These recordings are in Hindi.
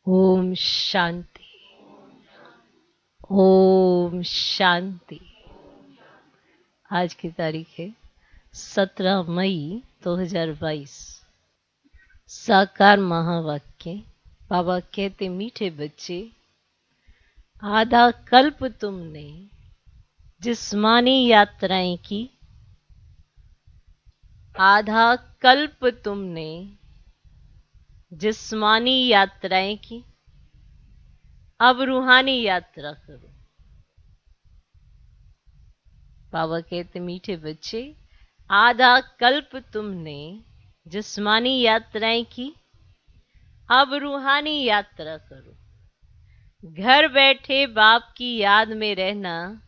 ओम शांति। ओम शांति। आज की तारीख है 17 मई 2022। साकार महावाक्य। बाबा कहते, मीठे बच्चे, आधा कल्प तुमने जिस्मानी यात्राएं की, आधा कल्प तुमने जिस्मानी यात्राएं की, अब रूहानी यात्रा करो। बाबा कहते, मीठे बच्चे, आधा कल्प तुमने जिस्मानी यात्राएं की, अब रूहानी यात्रा करो। घर बैठे बाप की याद में रहना,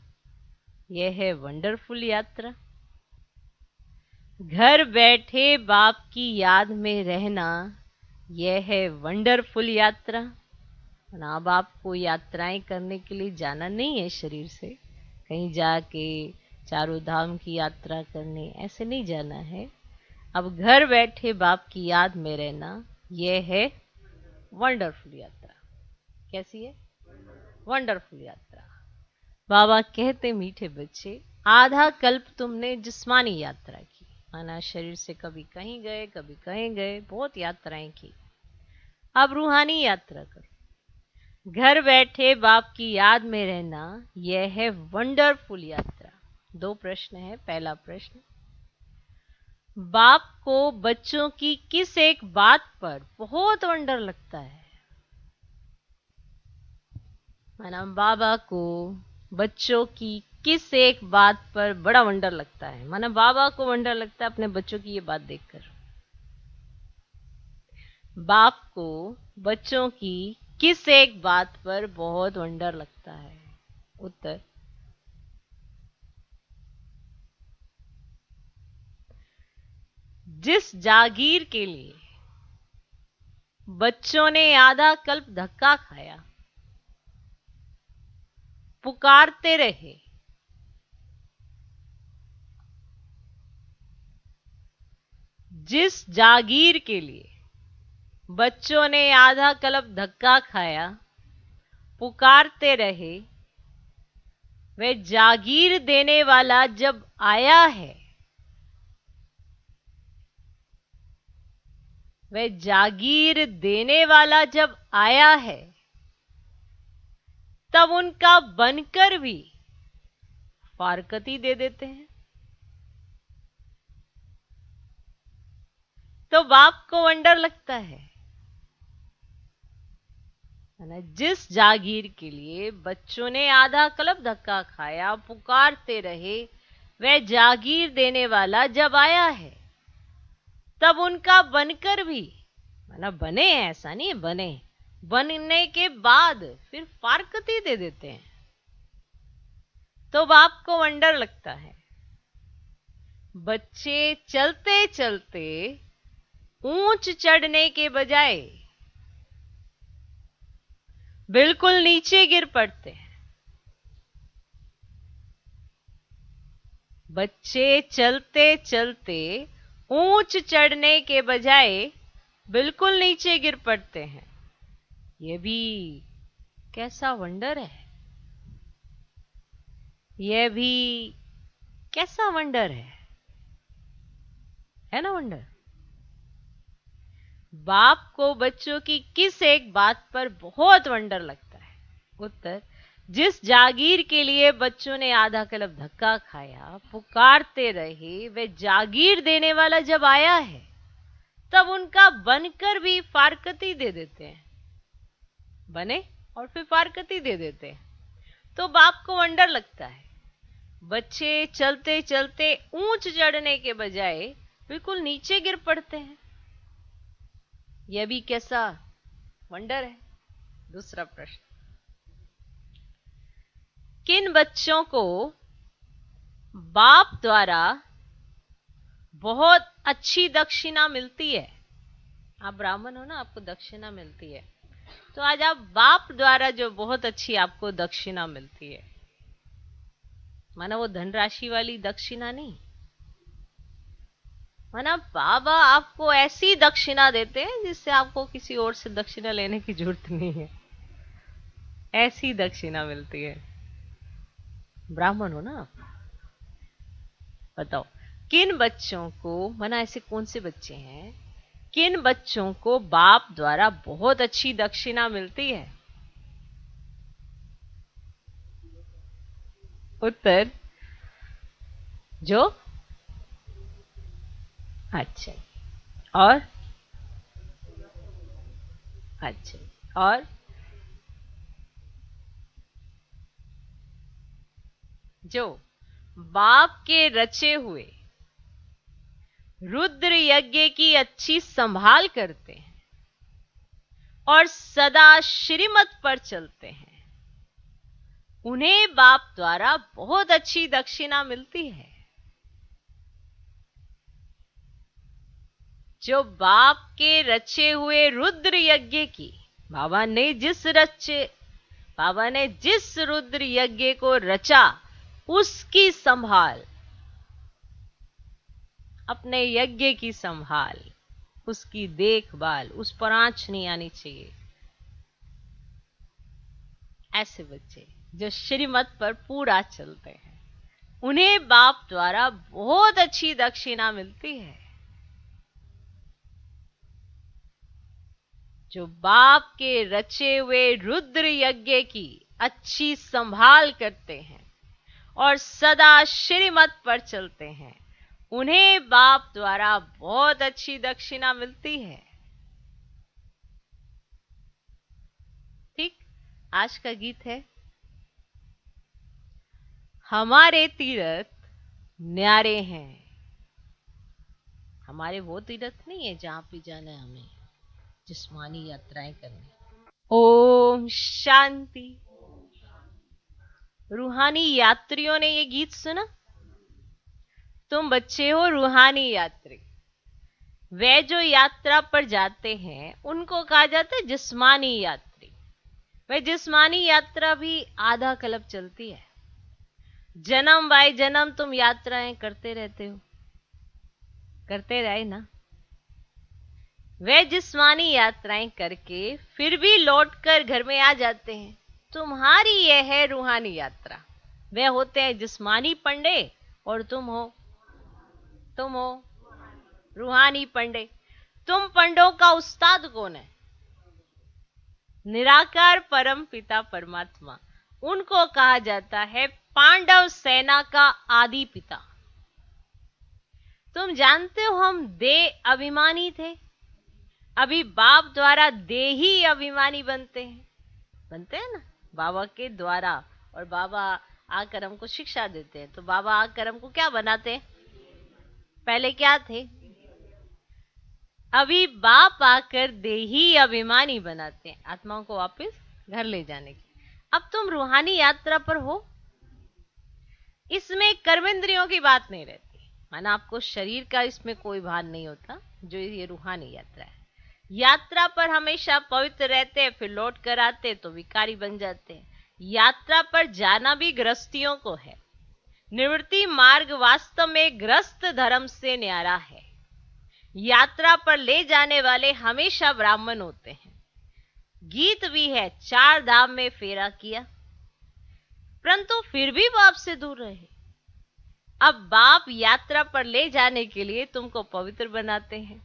यह है वंडरफुल यात्रा। घर बैठे बाप की याद में रहना, यह है वंडरफुल यात्रा। अब आपको यात्राएं करने के लिए जाना नहीं है शरीर से, कहीं जाके चारों धाम की यात्रा करने ऐसे नहीं जाना है। अब घर बैठे बाप की याद में रहना, यह है वंडरफुल यात्रा। कैसी है? वंडरफुल यात्रा। बाबा कहते, मीठे बच्चे, आधा कल्प तुमने जिस्मानी यात्रा की, माना शरीर से कभी कहीं गए, कभी कहीं गए, बहुत यात्राएं की। अब रूहानी यात्रा करो। घर बैठे बाप की याद में रहना, यह है वंडरफुल यात्रा। दो प्रश्न है। पहला प्रश्न, बाप को बच्चों की किस एक बात पर बहुत वंडर लगता है? माना बाबा को बच्चों की किस एक बात पर बड़ा वंडर लगता है? माना बाबा को वंडर लगता है अपने बच्चों की ये बात देखकर। बाप को बच्चों की किस एक बात पर बहुत वंडर लगता है? उत्तर, जिस जागीर के लिए बच्चों ने आधा कल्प धक्का खाया, पुकारते रहे, जिस जागीर के लिए बच्चों ने आधा कल्प धक्का खाया, पुकारते रहे, वह जागीर देने वाला जब आया है, वह जागीर देने वाला जब आया है, तब उनका बनकर भी फारकती दे देते हैं। तो बाप को वंडर लगता है ना, जिस जागीर के लिए बच्चों ने आधा कल्प धक्का खाया, पुकारते रहे, वह जागीर देने वाला जब आया है, तब उनका बनकर भी, माना बने, ऐसा नहीं बने, बनने के बाद फिर फारकती दे देते हैं। तो बाप को वंडर लगता है। बच्चे चलते चलते ऊंच चढ़ने के बजाय बिल्कुल नीचे गिर पड़ते हैं। बच्चे चलते चलते ऊंच चढ़ने के बजाय बिल्कुल नीचे गिर पड़ते हैं। यह भी कैसा वंडर है! यह भी कैसा वंडर है ना वंडर। बाप को बच्चों की किस एक बात पर बहुत वंडर लगता है? उत्तर, जिस जागीर के लिए बच्चों ने आधा कल्प धक्का खाया, पुकारते रहे, वे जागीर देने वाला जब आया है, तब उनका बनकर भी फारकती दे देते हैं। बने और फिर फारकती दे देते हैं। तो बाप को वंडर लगता है। बच्चे चलते चलते ऊंच चढ़ने के बजाय बिल्कुल नीचे गिर पड़ते हैं। यह भी कैसा वंडर है? दूसरा प्रश्न, किन बच्चों को बाप द्वारा बहुत अच्छी दक्षिणा मिलती है? आप ब्राह्मण हो ना, आपको दक्षिणा मिलती है। तो आज आप बाप द्वारा जो बहुत अच्छी आपको दक्षिणा मिलती है, माना वो धनराशि वाली दक्षिणा नहीं, माना बाबा आपको ऐसी दक्षिणा देते हैं जिससे आपको किसी और से दक्षिणा लेने की जरूरत नहीं है, ऐसी दक्षिणा मिलती है। ब्राह्मण हो ना आप, बताओ किन बच्चों को, माना ऐसे कौन से बच्चे हैं, किन बच्चों को बाप द्वारा बहुत अच्छी दक्षिणा मिलती है? उत्तर जो अच्छा, और अच्छा, और जो बाप के रचे हुए रुद्र यज्ञ की अच्छी संभाल करते हैं और सदा श्रीमत पर चलते हैं, उन्हें बाप द्वारा बहुत अच्छी दक्षिणा मिलती है। जो बाप के रचे हुए रुद्र यज्ञ की, बाबा ने जिस रुद्र यज्ञ को रचा उसकी संभाल, अपने यज्ञ की संभाल, उसकी देखभाल, उस पर आंच नहीं आनी चाहिए। ऐसे बच्चे जो श्रीमत पर पूरा चलते हैं, उन्हें बाप द्वारा बहुत अच्छी दक्षिणा मिलती है। जो बाप के रचे हुए रुद्र यज्ञ की अच्छी संभाल करते हैं और सदा श्रीमत पर चलते हैं, उन्हें बाप द्वारा बहुत अच्छी दक्षिणा मिलती है। ठीक, आज का गीत है, हमारे तीर्थ न्यारे हैं। हमारे वो तीर्थ नहीं है जहां भी जाना है हमें, जिस्मानी यात्राएं करनी। ओम शांति। रूहानी यात्रियों ने ये गीत सुना? तुम बच्चे हो रूहानी यात्री। वे जो यात्रा पर जाते हैं उनको कहा जाता है जिस्मानी यात्री। वह जिस्मानी यात्रा भी आधा कल्प चलती है। जन्म बाय जन्म तुम यात्राएं करते रहते हो, करते रहे ना। वे जिस्मानी यात्राएं करके फिर भी लौटकर घर में आ जाते हैं। तुम्हारी यह है रूहानी यात्रा। वे होते हैं जिस्मानी पंडे और तुम हो रूहानी पंडे। तुम पंडों का उस्ताद कौन है? निराकार परम पिता परमात्मा। उनको कहा जाता है पांडव सेना का आदि पिता। तुम जानते हो हम देह अभिमानी थे, अभी बाप द्वारा देही अभिमानी बनते हैं ना, बाबा के द्वारा। और बाबा आकर हमको शिक्षा देते हैं, तो बाबा आकर हमको क्या बनाते हैं? पहले क्या थे? अभी बाप आकर देही अभिमानी बनाते हैं, आत्माओं को वापस घर ले जाने की। अब तुम रूहानी यात्रा पर हो, इसमें कर्मेंद्रियों की बात नहीं रहती, माना आपको शरीर का इसमें कोई भान नहीं होता। जो ये रूहानी यात्रा है, यात्रा पर हमेशा पवित्र रहते हैं, फिर लौट कर आते तो विकारी बन जाते हैं। यात्रा पर जाना भी गृहस्थियों को है। निवृत्ति मार्ग वास्तव में गृहस्थ धर्म से न्यारा है। यात्रा पर ले जाने वाले हमेशा ब्राह्मण होते हैं। गीत भी है, 4 धाम में फेरा किया, परंतु फिर भी बाप से दूर रहे। अब बाप यात्रा पर ले जाने के लिए तुमको पवित्र बनाते हैं,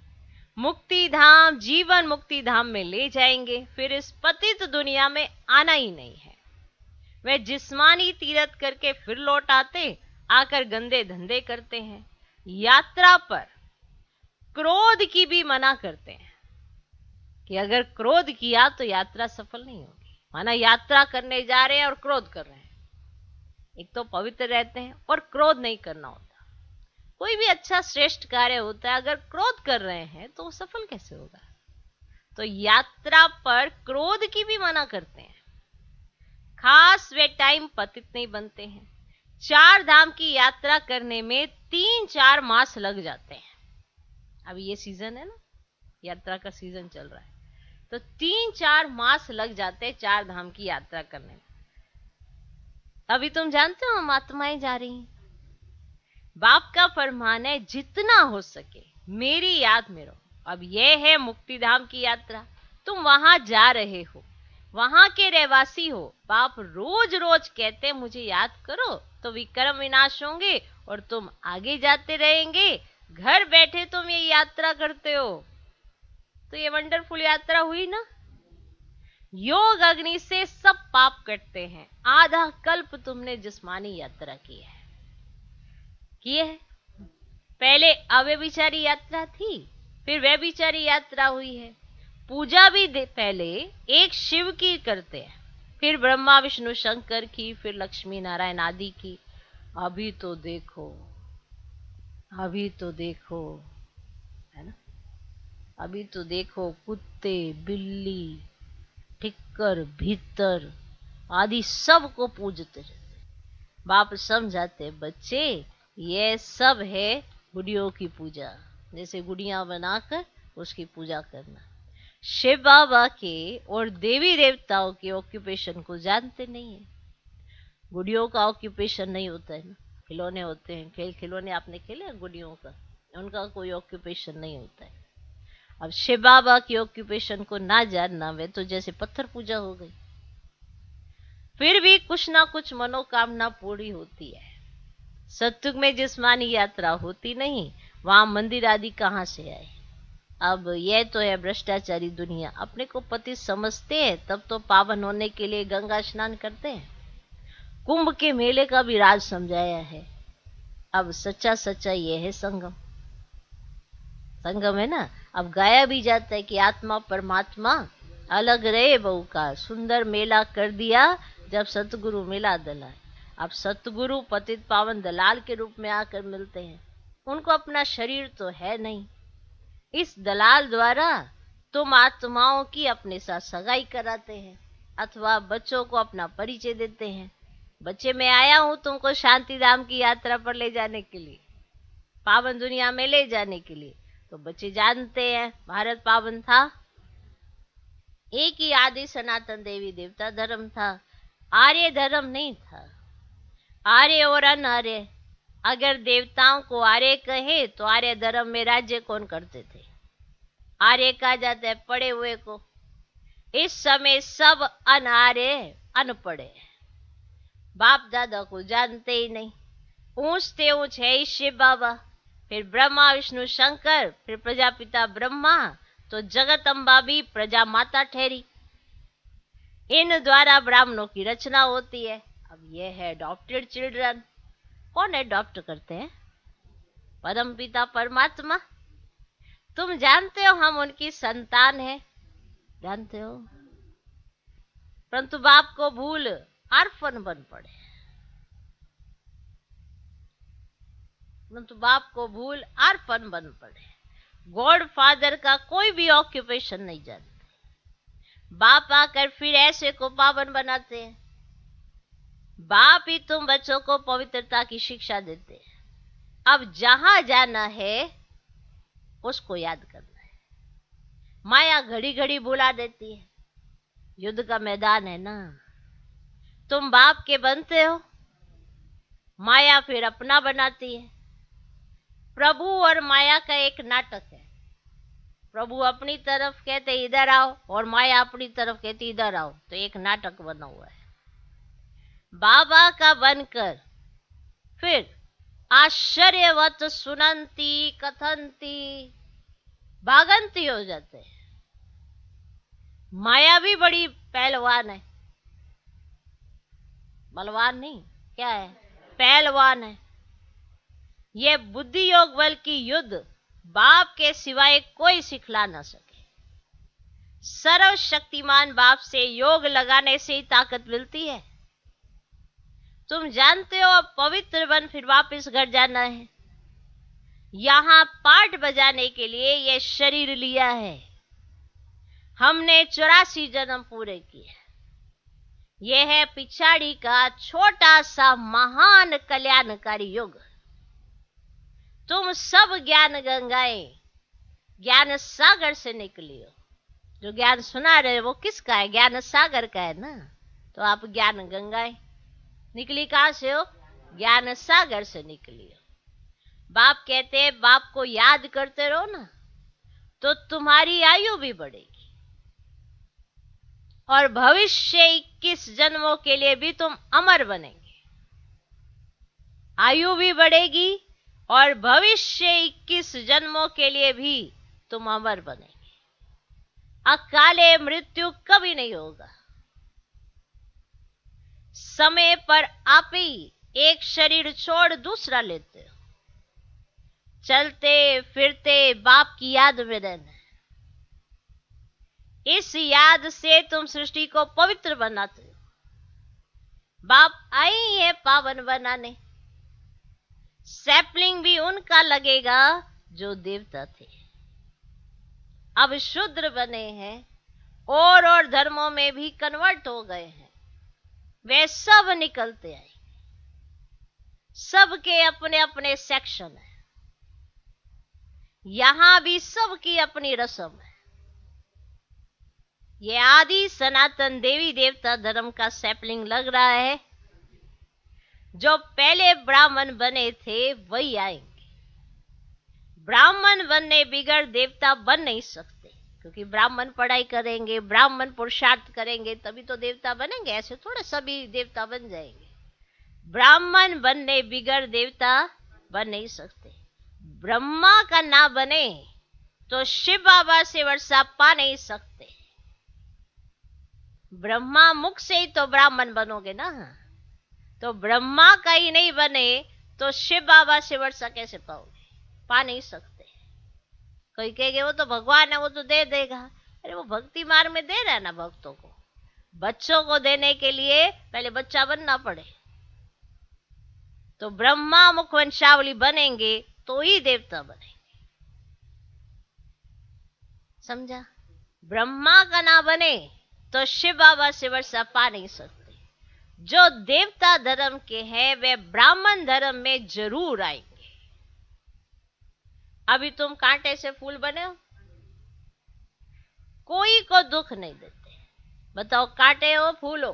मुक्ति धाम, जीवन मुक्ति धाम में ले जाएंगे, फिर इस पतित दुनिया में आना ही नहीं है। वे जिस्मानी तीरथ करके फिर लौट आते, आकर गंदे धंधे करते हैं। यात्रा पर क्रोध की भी मना करते हैं कि अगर क्रोध किया तो यात्रा सफल नहीं होगी। माना यात्रा करने जा रहे हैं और क्रोध कर रहे हैं, एक तो पवित्र रहते हैं और क्रोध नहीं करना होता। कोई भी अच्छा श्रेष्ठ कार्य होता है, अगर क्रोध कर रहे हैं तो वो सफल कैसे होगा? तो यात्रा पर क्रोध की भी मना करते हैं। खास वे टाइम पतित नहीं बनते हैं। 4 धाम की यात्रा करने में 3-4 मास लग जाते हैं। अभी ये सीजन है ना, यात्रा का सीजन चल रहा है, तो 3-4 मास लग जाते हैं 4 धाम की यात्रा करने में। अभी तुम जानते हो हम आत्माएं जा रही हैं। बाप का फरमान है जितना हो सके मेरी याद में रहो। अब यह है मुक्ति धाम की यात्रा। तुम वहां जा रहे हो, वहां के रहवासी हो। बाप रोज रोज कहते मुझे याद करो तो विक्रम विनाश होंगे और तुम आगे जाते रहेंगे। घर बैठे तुम ये यात्रा करते हो, तो ये वंडरफुल यात्रा हुई ना। योग अग्नि से सब पाप कटते हैं। आधा कल्प तुमने जिस्मानी यात्रा की है। पहले अव्यभिचारी यात्रा थी, फिर व्यभिचारी यात्रा हुई है। पूजा भी पहले एक शिव की करते हैं, फिर ब्रह्मा विष्णु शंकर की, फिर लक्ष्मी नारायण आदि की। अभी तो देखो, है ना। अभी तो देखो कुत्ते, बिल्ली, ठिक्कर, भीतर आदि सबको पूजते रहते। बाप समझाते बच्चे ये सब है गुड़ियों की पूजा, जैसे गुड़ियां बनाकर उसकी पूजा करना। शिव बाबा के और देवी देवताओं के ऑक्यूपेशन को जानते नहीं है। गुड़ियों का ऑक्यूपेशन नहीं होता है ना, खिलौने होते हैं। खिलौने आपने खेले गुड़ियों का, उनका कोई ऑक्यूपेशन नहीं होता है। अब शिव बाबा की ऑक्यूपेशन को ना जानना वे तो जैसे पत्थर पूजा हो गई। फिर भी कुछ ना कुछ मनोकामना पूरी होती है। सत्युग में जिस्मानी यात्रा होती नहीं, वहां मंदिर आदि कहां से आए। अब यह तो है भ्रष्टाचारी दुनिया, अपने को पति समझते हैं तब तो पावन होने के लिए गंगा स्नान करते हैं। कुंभ के मेले का भी राज समझाया है। अब सच्चा सच्चा यह है संगम। संगम है ना। अब गाया भी जाता है कि आत्मा परमात्मा अलग रहे बहु का, सुंदर मेला कर दिया जब सतगुरु मिला दलाल। अब सतगुरु पतित पावन दलाल के रूप में आकर मिलते हैं। उनको अपना शरीर तो है नहीं। इस दलाल द्वारा तुम आत्माओं की अपने साथ सगाई कराते हैं अथवा बच्चों को अपना परिचय देते हैं। बच्चे मैं आया हूं तुमको शांति धाम की यात्रा पर ले जाने के लिए, पावन दुनिया में ले जाने के लिए। तो बच्चे जानते हैं भारत पावन था, एक ही आदि सनातन देवी देवता धर्म था, आर्य धर्म नहीं था। आर्य और अनार्य, अगर देवताओं को आर्य कहे तो आर्य धर्म में राज्य कौन करते थे? आर्य कहा जाता है पढ़े हुए को। इस समय सब अनार्य अनपढ़े, बाप दादा को जानते ही नहीं। ऊंचते ऊंच है ही शिव बाबा, फिर ब्रह्मा विष्णु शंकर, फिर प्रजापिता ब्रह्मा, तो जगत अम्बा भी प्रजा माता ठहरी। इन द्वारा ब्राह्मणों की रचना होती है। अब यह है अडॉप्टेड चिल्ड्रन। कौन अडॉप्ट करते हैं? परम पिता परमात्मा। तुम जानते हो हम उनकी संतान है, जानते हो, परंतु बाप को भूल आर्फन बन पड़े। परंतु बाप को भूल आर्फन बन पड़े। गॉड फादर का कोई भी ऑक्यूपेशन नहीं जानते। बाप आकर फिर ऐसे को पावन बनाते हैं। बाप ही तुम बच्चों को पवित्रता की शिक्षा देते हैं। अब जहां जाना है उसको याद करना है। माया घड़ी घड़ी बुला देती है। युद्ध का मैदान है ना, तुम बाप के बनते हो, माया फिर अपना बनाती है। प्रभु और माया का एक नाटक है। प्रभु अपनी तरफ कहते इधर आओ और माया अपनी तरफ कहती इधर आओ, तो एक नाटक बना हुआ है। बाबा का बनकर फिर आश्चर्यवत सुनंती कथंती भागंती हो जाते हैं। माया भी बड़ी पहलवान है, बलवान नहीं, क्या है, पहलवान है। ये बुद्धि योग बल की युद्ध बाप के सिवाय कोई सिखला ना सके। सर्वशक्तिमान बाप से योग लगाने से ही ताकत मिलती है। तुम जानते हो अब पवित्र बन फिर वापस घर जाना है। यहां पाठ बजाने के लिए ये शरीर लिया है। हमने 84 जन्म पूरे किए। यह है पिछाड़ी का छोटा सा महान कल्याणकारी युग। तुम सब ज्ञान गंगाएं ज्ञान सागर से निकली हो। जो ज्ञान सुना रहे वो किसका है? ज्ञान सागर का है ना। तो आप ज्ञान गंगाएं निकली कहां से हो? ज्ञान सागर से निकली हो। बाप कहते हैं बाप को याद करते रहो ना, तो तुम्हारी आयु भी बढ़ेगी और भविष्य 21 जन्मों के लिए भी तुम अमर बनेंगे। आयु भी बढ़ेगी और भविष्य 21 जन्मों के लिए भी तुम अमर बनेंगे। अकाले मृत्यु कभी नहीं होगा। समय पर आप ही एक शरीर छोड़ दूसरा लेते हो। चलते फिरते बाप की याद में रहना है। इस याद से तुम सृष्टि को पवित्र बनाते हो। बाप आई है पावन बनाने। सैपलिंग भी उनका लगेगा जो देवता थे, अब शूद्र बने हैं और धर्मों में भी कन्वर्ट हो गए हैं। वे सब निकलते आए। सबके अपने अपने सेक्शन है। यहां भी सबकी अपनी रस्म है। ये आदि सनातन देवी देवता धर्म का सैपलिंग लग रहा है। जो पहले ब्राह्मण बने थे वही आएंगे। ब्राह्मण बनने बिगड़ देवता बन नहीं सकते, क्योंकि ब्राह्मण पढ़ाई करेंगे, ब्राह्मण पुरुषार्थ करेंगे तभी तो देवता बनेंगे। ऐसे थोड़े सभी देवता बन जाएंगे। ब्राह्मण बनने बिगड़ देवता बन नहीं सकते। ब्रह्मा का ना बने तो शिव बाबा से वर्षा पा नहीं सकते। ब्रह्मा मुख से ही तो ब्राह्मण बनोगे ना। तो ब्रह्मा का ही नहीं बने तो शिव बाबा से वर्षा कैसे पाओगे? पा नहीं सकते। कोई कहेगा वो तो भगवान है, वो तो दे देगा। अरे वो भक्ति मार्ग में दे रहा है ना भक्तों को। बच्चों को देने के लिए पहले बच्चा बनना पड़े। तो ब्रह्मा मुख वंशावली बनेंगे तो ही देवता बनेंगे। समझा? ब्रह्मा का ना बने तो शिव बाबा से वर्षा पा नहीं सकते। जो देवता धर्म के हैं वे ब्राह्मण धर्म में जरूर आएंगे। अभी तुम कांटे से फूल बने हो, कोई को दुख नहीं देते। बताओ, कांटे हो फूल हो,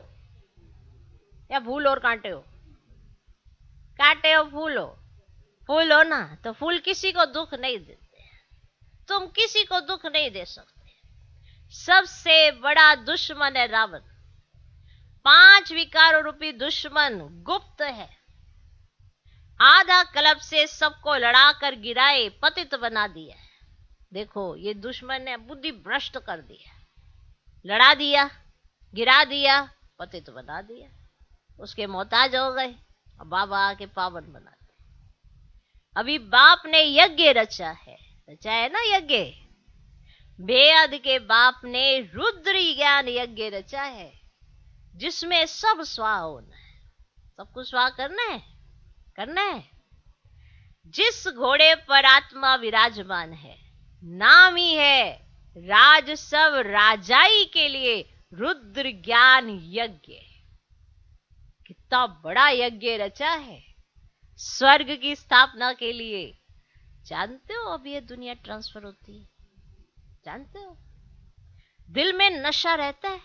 या फूल और कांटे हो? कांटे हो फूल हो? फूल हो ना, तो फूल किसी को दुख नहीं देते। तुम किसी को दुख नहीं दे सकते। सबसे बड़ा दुश्मन है रावण। 5 विकारों रूपी दुश्मन गुप्त है। आधा कल्प से सबको लड़ाकर गिराए पतित बना दिया। देखो, ये दुश्मन ने बुद्धि भ्रष्ट कर दिया। लड़ा दिया, गिरा दिया, पतित बना दिया। उसके मोहताज हो गए। अब बाबा आके पावन बनाते। अभी बाप ने यज्ञ रचा है ना यज्ञ। बेअद के बाप ने रुद्र ज्ञान यज्ञ रचा है, जिसमें सब स्वाहा होना है। सबको स्वाहा करना है। जिस घोड़े पर आत्मा विराजमान है, नाम ही है राज सब राजाई के लिए रुद्र ज्ञान यज्ञ। कितना बड़ा यज्ञ रचा है स्वर्ग की स्थापना के लिए। जानते हो अब ये दुनिया ट्रांसफर होती है? जानते हो? दिल में नशा रहता है।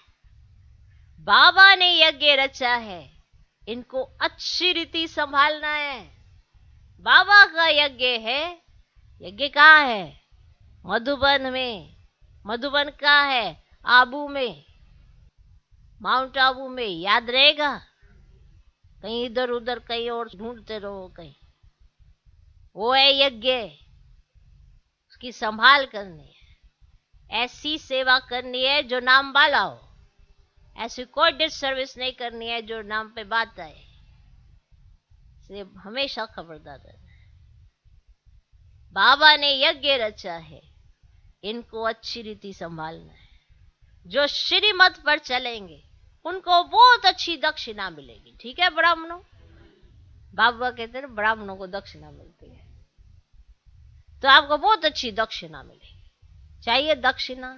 बाबा ने यज्ञ रचा है, इनको अच्छी रीति संभालना है। बाबा का यज्ञ है। यज्ञ कहाँ है? मधुबन में। मधुबन कहाँ है? आबू में, माउंट आबू में। याद रहेगा? कहीं इधर उधर कहीं और ढूंढते रहो कहीं। वो है यज्ञ। उसकी संभाल करनी है। ऐसी सेवा करनी है जो नाम वाला हो। ऐसी कोई डिस सर्विस नहीं करनी है जो नाम पे बात आए। इसलिए हमेशा खबरदार रहना है। बाबा ने यज्ञ रचा है, इनको अच्छी रीति संभालना है। जो श्रीमत पर चलेंगे उनको बहुत अच्छी दक्षिणा मिलेगी। ठीक है ब्राह्मणों? बाबा कहते हैं ब्राह्मणों को दक्षिणा मिलती है, तो आपको बहुत अच्छी दक्षिणा मिलेगी। चाहिए दक्षिणा?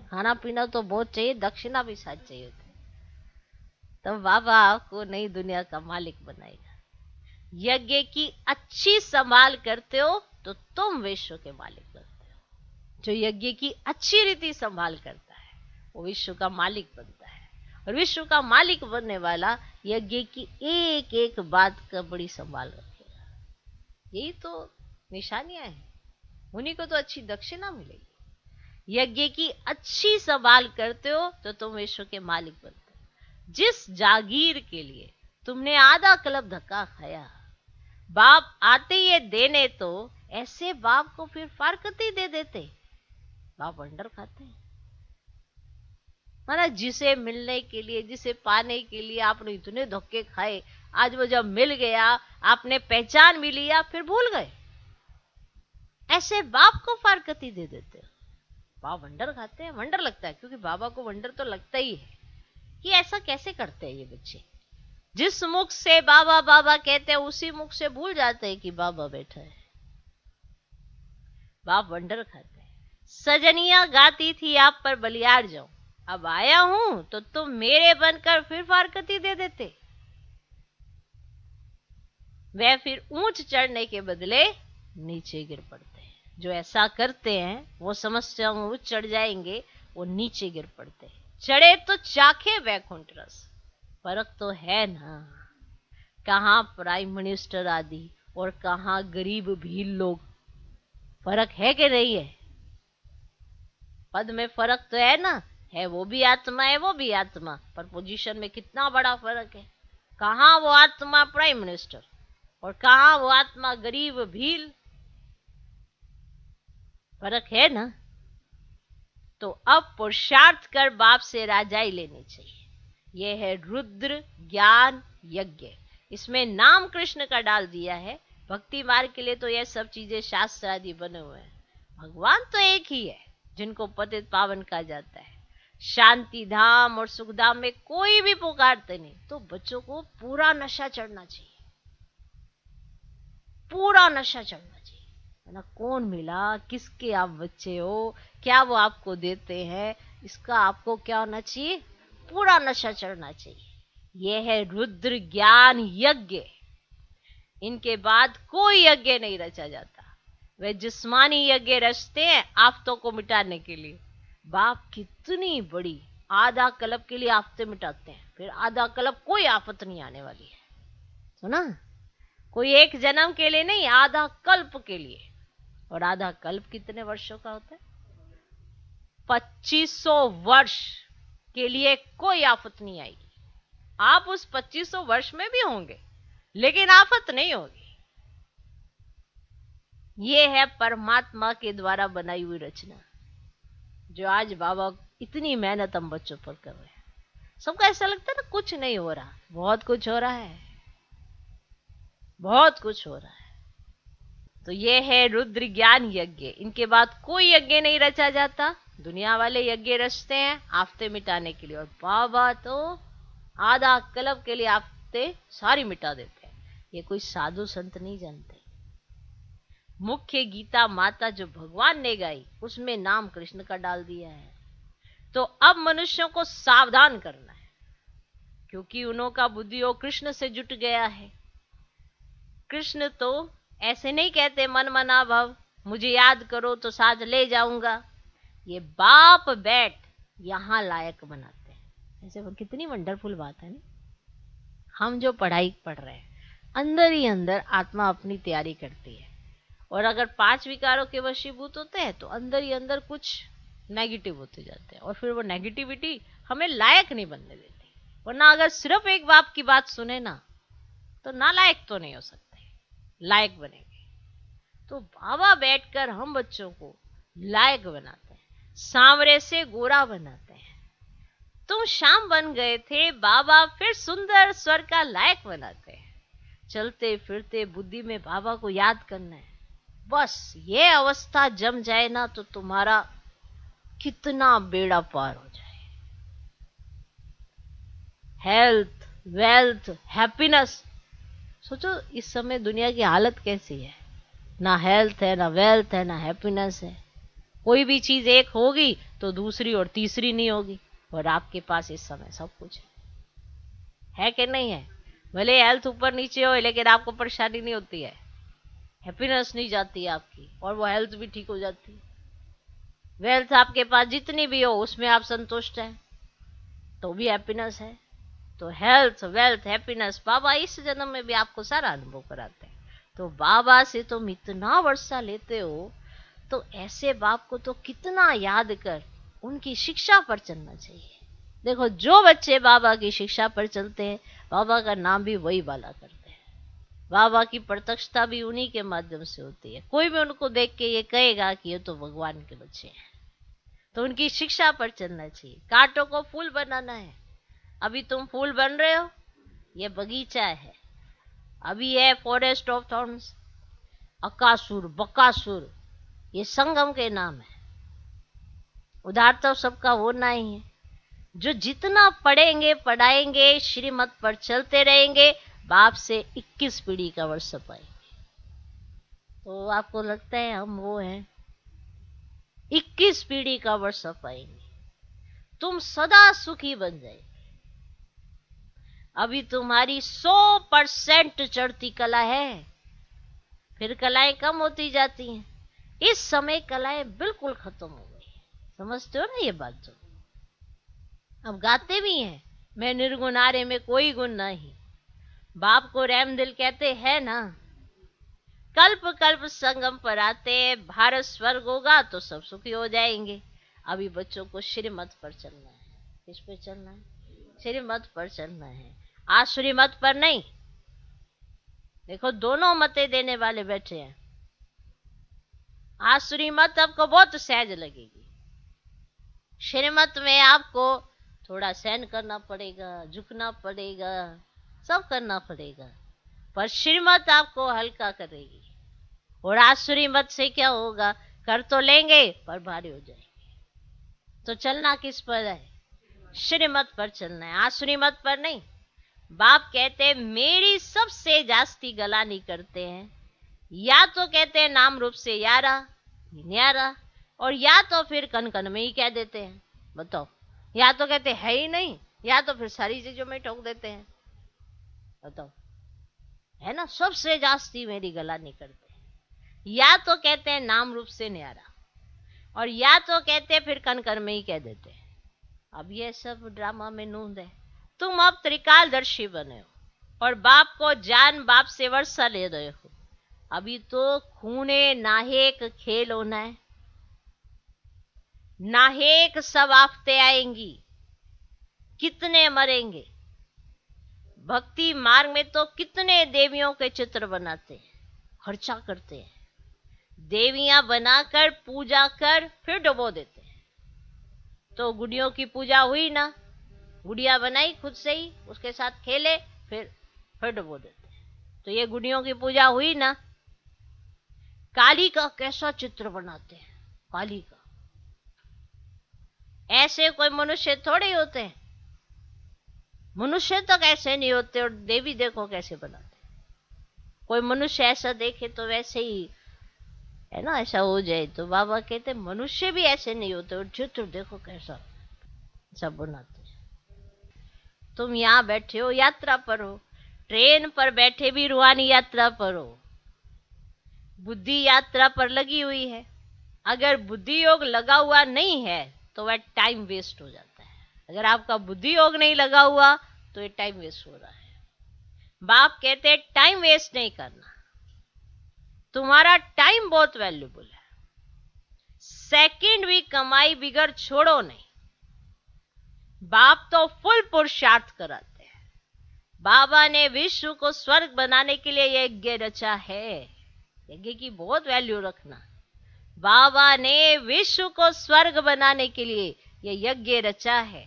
खाना पीना तो बहुत चाहिए, दक्षिणा भी साथ चाहिए होती। तो बाबा आपको नई दुनिया का मालिक बनाएगा। यज्ञ की अच्छी संभाल करते हो तो तुम विश्व के मालिक बनते हो। जो यज्ञ की अच्छी रीति संभाल करता है वो विश्व का मालिक बनता है। और विश्व का मालिक बनने वाला यज्ञ की एक एक बात का बड़ी संभाल रखेगा। यही तो निशानियां हैं। उन्हीं को तो अच्छी दक्षिणा मिलेगी। यज्ञ की अच्छी संभाल करते हो तो तुम विश्व के मालिक बनते हो। जिस जागीर के लिए तुमने आधा कलब धक्का खाया, बाप आते ये देने तो ऐसे बाप को फिर फारकती दे देते। बाप वंडर खाते हैं। माना जिसे मिलने के लिए, जिसे पाने के लिए आपने इतने धक्के खाए, आज वो जब मिल गया, आपने पहचान भी लिया, फिर भूल गए। ऐसे बाप को फारकती दे देते हो। बाप वंडर खाते हैं। वंडर लगता है क्योंकि बाबा को वंडर तो लगता ही है कि ऐसा कैसे करते हैं ये बच्चे। जिस मुख से बाबा बाबा कहते हैं उसी मुख से भूल जाते हैं कि बाबा बैठा है। बाप वंडर खाते हैं। सजनिया गाती थी आप पर बलियार जाऊं, अब आया हूं तो तुम मेरे बनकर फिर फारकती दे देते। वह फिर ऊंच चढ़ने के बदले नीचे गिर पड़ते हैं। जो ऐसा करते हैं वो समझते हैं ऊंच चढ़ जाएंगे, वो नीचे गिर पड़ते हैं। चढ़े तो चाखे वैकुंठ रस। फर्क तो है ना, कहाँ प्राइम मिनिस्टर आदि और कहाँ गरीब भील लोग। फर्क है कि नहीं है? पद में फर्क तो है ना, है वो भी आत्मा है, वो भी आत्मा, पर पोजीशन में कितना बड़ा फर्क है। कहाँ वो आत्मा प्राइम मिनिस्टर और कहाँ वो आत्मा गरीब भील। फर्क है ना। तो अब पुरुषार्थ कर बाप से राजाई लेनी चाहिए। यह है रुद्र ज्ञान यज्ञ। इसमें नाम कृष्ण का डाल दिया है। भक्ति मार्ग के लिए तो यह सब चीजें शास्त्र आदि बने हुए हैं। भगवान तो एक ही है जिनको पतित पावन कहा जाता है। शांति धाम और सुख धाम में कोई भी पुकारते नहीं। तो बच्चों को पूरा नशा चढ़ना चाहिए, पूरा नशा चढ़ना चाहिए। है ना, कौन मिला, किसके आप बच्चे हो, क्या वो आपको देते हैं, इसका आपको क्या होना चाहिए, पूरा नशा चढ़ना चाहिए। यह है रुद्र ज्ञान यज्ञ। इनके बाद कोई यज्ञ नहीं रचा जाता। वे जिस्मानी यज्ञ रचते हैं आफतों को मिटाने के लिए। बाप कितनी बड़ी आधा कल्प के लिए आफतें मिटाते हैं, फिर आधा कल्प कोई आफत नहीं आने वाली है। सुना, कोई एक जन्म के लिए नहीं, आधा कल्प के लिए। और आधा कल्प कितने वर्षों का होता है? 2500 वर्ष के लिए कोई आफत नहीं आएगी। आप उस 2500 वर्ष में भी होंगे लेकिन आफत नहीं होगी। ये है परमात्मा के द्वारा बनाई हुई रचना, जो आज बाबा इतनी मेहनत हम बच्चों पर कर रहे हैं। सबका ऐसा लगता है ना कुछ नहीं हो रहा, बहुत कुछ हो रहा है, बहुत कुछ हो रहा है। तो ये है रुद्र ज्ञान यज्ञ। इनके बाद कोई यज्ञ नहीं रचा जाता। दुनिया वाले यज्ञ रचते हैं आफते मिटाने के लिए, और बाबा तो आधा कल्प के लिए आफते सारी मिटा देते हैं। ये कोई साधु संत नहीं जानते। मुख्य गीता माता जो भगवान ने गाई उसमें नाम कृष्ण का डाल दिया है। तो अब मनुष्यों को सावधान करना है, क्योंकि उनका बुद्धियों कृष्ण से जुट गया है। कृष्ण तो ऐसे नहीं कहते मन मना भव, मुझे याद करो तो साथ ले जाऊंगा। ये बाप बैठ यहां लायक बनाते हैं। ऐसे वो कितनी वंडरफुल बात है ना। हम जो पढ़ाई पढ़ रहे हैं, अंदर ही अंदर आत्मा अपनी तैयारी करती है, और अगर 5 विकारों के वशीभूत होते हैं तो अंदर ही अंदर कुछ नेगेटिव होते जाते हैं, और फिर वो नेगेटिविटी हमें लायक नहीं बनने देती। वरना अगर सिर्फ एक बाप की बात सुने ना, तो नालायक तो नहीं हो सकते, लायक बनेंगे। तो बाबा बैठकर हम बच्चों को लायक बनाते हैं, सांवरे से गोरा बनाते हैं। तुम शाम बन गए थे, बाबा फिर सुंदर स्वर का लायक बनाते हैं। चलते फिरते बुद्धि में बाबा को याद करना है। बस ये अवस्था जम जाए ना तो तुम्हारा कितना बेड़ा पार हो जाए। Health, wealth, happiness. सोचो इस समय दुनिया की हालत कैसी है। ना हेल्थ है, ना वेल्थ है, ना हैप्पीनेस है। कोई भी चीज एक होगी तो दूसरी और तीसरी नहीं होगी, और आपके पास इस समय सब कुछ है कि नहीं है? भले हेल्थ ऊपर नीचे हो लेकिन आपको परेशानी नहीं होती है, हैप्पीनेस नहीं जाती है आपकी, और वो हेल्थ भी ठीक हो जाती है। वेल्थ आपके पास जितनी भी हो उसमें आप संतुष्ट हैं तो भी हैप्पीनेस है। तो हेल्थ, वेल्थ, हैप्पीनेस बाबा इस जन्म में भी आपको सारा अनुभव कराते हैं। तो बाबा से तुम इतना वर्षा लेते हो, तो ऐसे बाप को तो कितना याद कर उनकी शिक्षा पर चलना चाहिए। देखो, जो बच्चे बाबा की शिक्षा पर चलते हैं, बाबा का नाम भी वही वाला करते हैं। बाबा की प्रत्यक्षता भी उन्हीं के माध्यम से होती है। कोई भी उनको देख के ये कहेगा कि ये तो भगवान के बच्चे हैं, तो उनकी शिक्षा पर चलना चाहिए। कांटों को फूल बनाना है। अभी तुम फूल बन रहे हो, ये बगीचा है। अभी है फॉरेस्ट ऑफ थॉर्न्स, अकासुर, बकासुर, ये संगम के नाम है। उधार तो सबका होना ही है। जो जितना पढ़ेंगे, पढ़ाएंगे, श्रीमत पर चलते रहेंगे, बाप से 21 पीढ़ी का वर्ष पाएंगे। तो आपको लगता है हम वो हैं? 21 पीढ़ी का वर्ष पाएंगे, तुम सदा सुखी बन जाएंगे। अभी तुम्हारी 100% चढ़ती कला है, फिर कलाएं कम होती जाती हैं। इस समय कलाएं बिल्कुल खत्म हो गई। समझते हो ना ये बात? तो अब गाते भी हैं, मैं निर्गुण आर्य में कोई गुण नहीं। बाप को रैम दिल कहते हैं ना। कल्प कल्प संगम पर आते, भारत स्वर्ग होगा तो सब सुखी हो जाएंगे। अभी बच्चों को श्रीमत पर चलना है। किस पे चलना है? श्रीमत पर चलना है, आसुरी मत पर नहीं। देखो, दोनों मतें देने वाले बैठे हैं। आसुरी मत आपको बहुत सहज लगेगी। श्रीमत में आपको थोड़ा सहन करना पड़ेगा, झुकना पड़ेगा, सब करना पड़ेगा, पर श्रीमत आपको हल्का करेगी। और आसुरी मत से क्या होगा? कर तो लेंगे पर भारी हो जाएंगे। तो चलना किस पर है? श्रीमत पर चलना है, आसुरी मत पर नहीं। बाप कहते हैं मेरी सबसे जास्ती गलानी करते हैं। या तो कहते हैं नाम रूप से यारा न्यारा, और या तो फिर कन कन में ही कह देते हैं। बताओ, या तो कहते है ही नहीं, या तो फिर सारी चीजों में ठोक देते हैं। बताओ, है ना? सबसे जास्ती मेरी गलानी करते हैं। या तो कहते हैं नाम रूप से न्यारा, और या तो कहते हैं फिर कन कन में ही कह देते हैं। अब ये सब ड्रामा में नूंद है। तुम अब त्रिकालदर्शी बने हो, और बाप को जान बाप से वर्षा ले रहे हो। अभी तो खूने नाहेक खेल होना है। नाहेक सब आफते आएंगी, कितने मरेंगे। भक्ति मार्ग में तो कितने देवियों के चित्र बनाते हैं, खर्चा करते हैं। देवियां बनाकर पूजा कर फिर डुबो देते हैं। तो गुड़ियों की पूजा हुई ना, गुड़िया बनाई खुद से ही, उसके साथ खेले, फिर डुबो देते हैं। तो ये गुड़ियों की पूजा हुई ना। काली का कैसा चित्र बनाते हैं, काली का। ऐसे कोई मनुष्य थोड़े होते हैं। मनुष्य तो कैसे नहीं होते, और देवी देखो कैसे बनाते हैं। कोई मनुष्य ऐसा देखे तो वैसे ही, है ना, ऐसा हो जाए। तो बाबा कहते मनुष्य भी ऐसे नहीं होते, और चित्र देखो कैसा सब बनाते हैं। तुम यहाँ बैठे हो, यात्रा पर हो, ट्रेन पर बैठे भी रूहानी यात्रा पर हो। बुद्धि यात्रा पर लगी हुई है। अगर बुद्धि योग लगा हुआ नहीं है तो वह टाइम वेस्ट हो जाता है। अगर आपका बुद्धि योग नहीं लगा हुआ तो ये टाइम वेस्ट हो रहा है। बाप कहते हैं टाइम वेस्ट नहीं करना। तुम्हारा टाइम बहुत वैल्यूबल है। सेकंड भी कमाई बिगड़ छोड़ो नहीं। बाप तो फुल पुरुषार्थ कराते हैं। बाबा ने विश्व को स्वर्ग बनाने के लिए यज्ञ रचा है। यज्ञ की बहुत वैल्यू रखना। बाबा ने विश्व को स्वर्ग बनाने के लिए यह यज्ञ रचा है।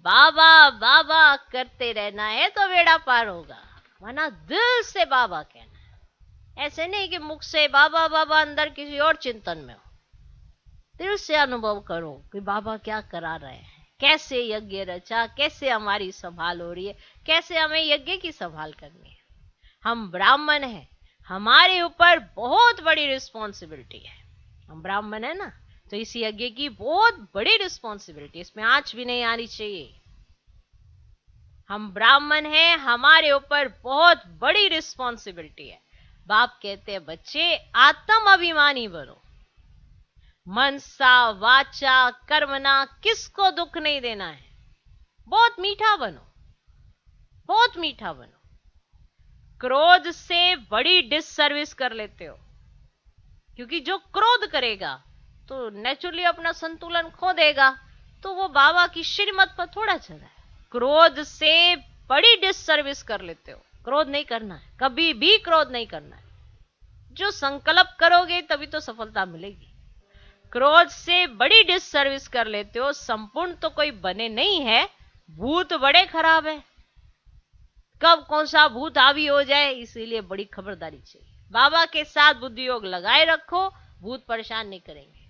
बाबा बाबा करते रहना है तो बेड़ा पार होगा, वरना दिल से बाबा कहना है। ऐसे नहीं कि मुख से बाबा बाबा, अंदर किसी और चिंतन में हो। दिल से अनुभव करो कि बाबा क्या करा रहे हैं, कैसे यज्ञ रचा, कैसे हमारी संभाल हो रही है, कैसे हमें यज्ञ की संभाल करनी है। हम ब्राह्मण हैं, हमारे ऊपर बहुत बड़ी रिस्पॉन्सिबिलिटी है। हम ब्राह्मण है ना, तो इस यज्ञ की बहुत बड़ी रिस्पॉन्सिबिलिटी, इसमें आंच भी नहीं आनी चाहिए। हम ब्राह्मण हैं, हमारे ऊपर बहुत बड़ी रिस्पॉन्सिबिलिटी है। बाप कहते हैं बच्चे आत्म अभिमानी बनो। मनसा वाचा कर्मणा किसको दुख नहीं देना है। बहुत मीठा बनो, बहुत मीठा बनो। क्रोध से बड़ी डिससर्विस कर लेते हो, क्योंकि जो क्रोध करेगा तो नेचुरली अपना संतुलन खो देगा, तो वो बाबा की श्रीमत पर थोड़ा चला है। क्रोध से बड़ी डिससर्विस कर लेते हो। क्रोध नहीं करना है, कभी भी क्रोध नहीं करना है। जो संकल्प करोगे तभी तो सफलता मिलेगी। क्रोध से बड़ी डिससर्विस कर लेते हो। संपूर्ण तो कोई बने नहीं है, भूत बड़े खराब है, कब कौन सा भूत हावी हो जाए, इसीलिए बड़ी खबरदारी चाहिए। बाबा के साथ बुद्धि योग लगाए रखो, भूत परेशान नहीं करेंगे।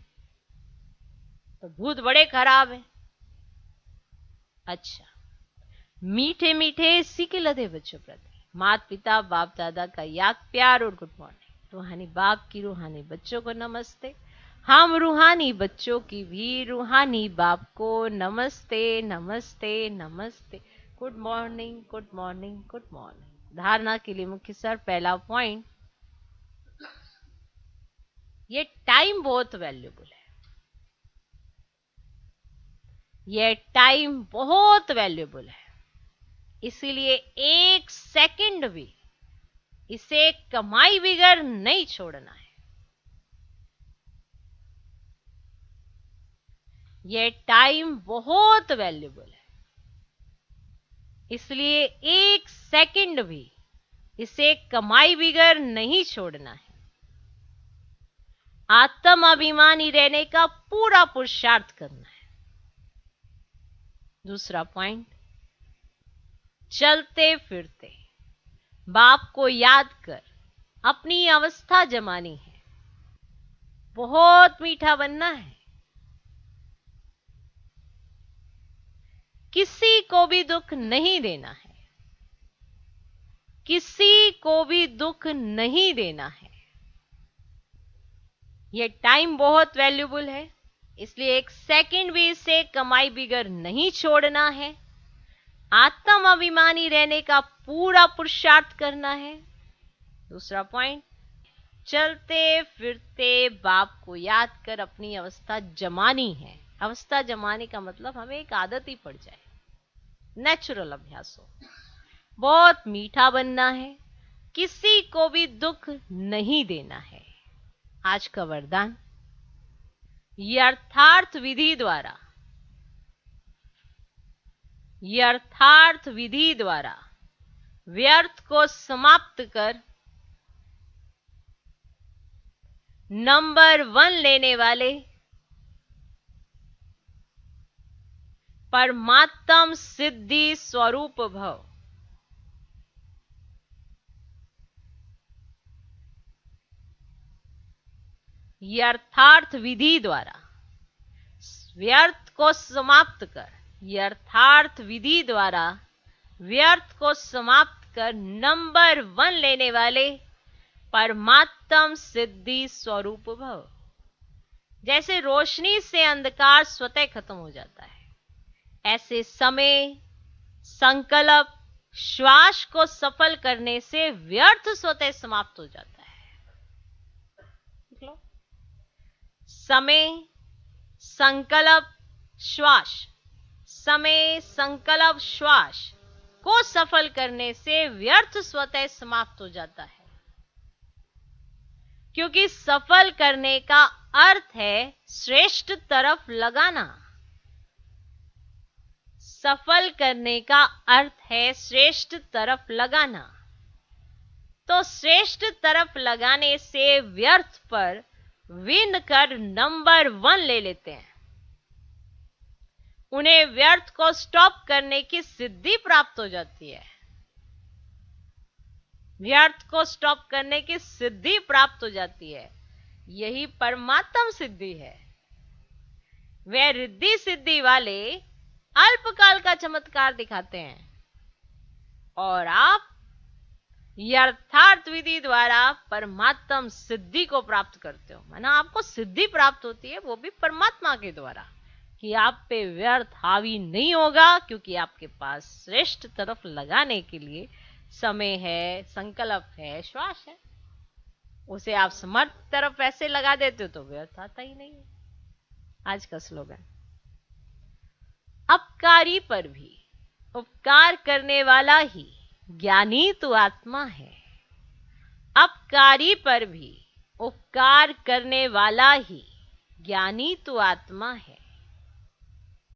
तो भूत बड़े खराब है। अच्छा, मीठे मीठे सीखे लदे बच्चों प्रति माता पिता बाप दादा का याद प्यार और गुड मॉर्निंग। रूहानी बाप की रूहानी बच्चों को नमस्ते। हम रूहानी बच्चों की भी रूहानी बाप को नमस्ते नमस्ते नमस्ते। Good morning good morning good morning. धारणा के लिए मुख्य सर, पहला पॉइंट, ये टाइम बहुत वैल्यूबल है। ये टाइम बहुत वैल्यूबल है, इसीलिए एक सेकंड भी इसे कमाई बिगर नहीं छोड़ना है। ये टाइम बहुत वैल्यूबल है, इसलिए एक सेकंड भी इसे कमाई बिगर नहीं छोड़ना है। आत्म अभिमानी रहने का पूरा पुरुषार्थ करना है। दूसरा पॉइंट, चलते फिरते बाप को याद कर अपनी अवस्था जमानी है। बहुत मीठा बनना है, किसी को भी दुख नहीं देना है, किसी को भी दुख नहीं देना है। यह टाइम बहुत वैल्यूबल है, इसलिए एक सेकंड भी इसे कमाई बिगर नहीं छोड़ना है। आत्म अभिमानी रहने का पूरा पुरुषार्थ करना है। दूसरा पॉइंट, चलते फिरते बाप को याद कर अपनी अवस्था जमानी है। अवस्था जमाने का मतलब हमें एक आदत ही पड़ जाए, नेचुरल अभ्यास हो। बहुत मीठा बनना है, किसी को भी दुख नहीं देना है। आज का वरदान, यथार्थ विधि द्वारा, यथार्थ विधि द्वारा व्यर्थ को समाप्त कर नंबर 1 लेने वाले परमात्म सिद्धि स्वरूप भव। यथार्थ विधि द्वारा व्यर्थ को समाप्त कर, यथार्थ विधि द्वारा व्यर्थ को समाप्त कर नंबर 1 लेने वाले परमात्म सिद्धि स्वरूप भव। जैसे रोशनी से अंधकार स्वतः खत्म हो जाता है, ऐसे समय, संकल्प, श्वास को सफल करने से व्यर्थ स्वतः समाप्त हो जाता है। समय, संकल्प, श्वास, समय, संकल्प, श्वास को सफल करने से व्यर्थ स्वतः समाप्त हो जाता है, क्योंकि सफल करने का अर्थ है श्रेष्ठ तरफ लगाना। सफल करने का अर्थ है श्रेष्ठ तरफ लगाना। तो श्रेष्ठ तरफ लगाने से व्यर्थ पर विन कर नंबर 1 ले लेते हैं। उन्हें व्यर्थ को स्टॉप करने की सिद्धि प्राप्त हो जाती है। व्यर्थ को स्टॉप करने की सिद्धि प्राप्त हो जाती है। यही परमात्म सिद्धि है। वे रिद्धि सिद्धि वाले अल्पकाल का चमत्कार दिखाते हैं और आप यथार्थ विधि द्वारा परमात्म सिद्धि को प्राप्त करते हो। माना आपको सिद्धि प्राप्त होती है, वो भी परमात्मा के द्वारा, कि आप पे व्यर्थ हावी नहीं होगा, क्योंकि आपके पास श्रेष्ठ तरफ लगाने के लिए समय है, संकल्प है, श्वास है। उसे आप समर्थ तरफ ऐसे लगा देते हो तो व्यर्थ आता ही नहीं है। आज का स्लोगन, अपकारी पर भी उपकार करने वाला ही ज्ञानी तू आत्मा है। उपकारी पर भी उपकार करने वाला ही ज्ञानी तो आत्मा है।